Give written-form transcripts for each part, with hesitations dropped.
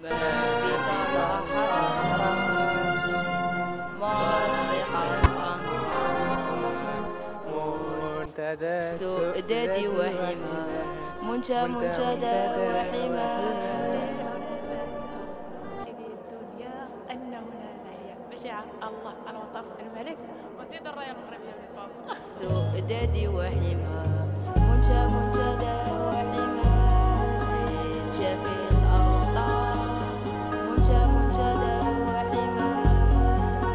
ما في صباح مشرق الأنوار منتدى سؤدد وحمى منشدى وحمى الدنيا أن هنا هي مشاعر الله الوطن الملك وزيد الراية المغربية من فوق. سؤدد وحمى منشدى وحمى شفي الأوطان منشدى وحمى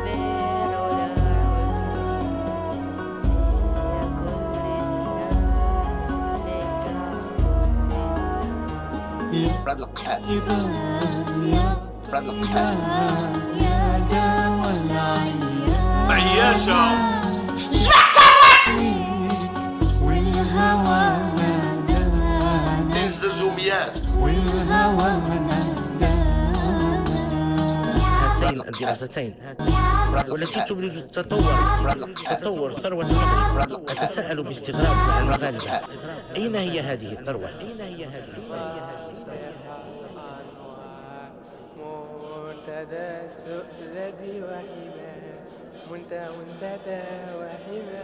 للعلا بلاد القحال بلاد القحال يا دوا العيان عياشة والهوى نادانا الزرزوميات والهوى نادانا. هاتين الدراستين والتي تبرز تطور ثروة المغرب. أتساءل باستغراب مع المغاربة أين هي هذه الثروة؟ منتدى سؤدد وحمى منتدى وحمى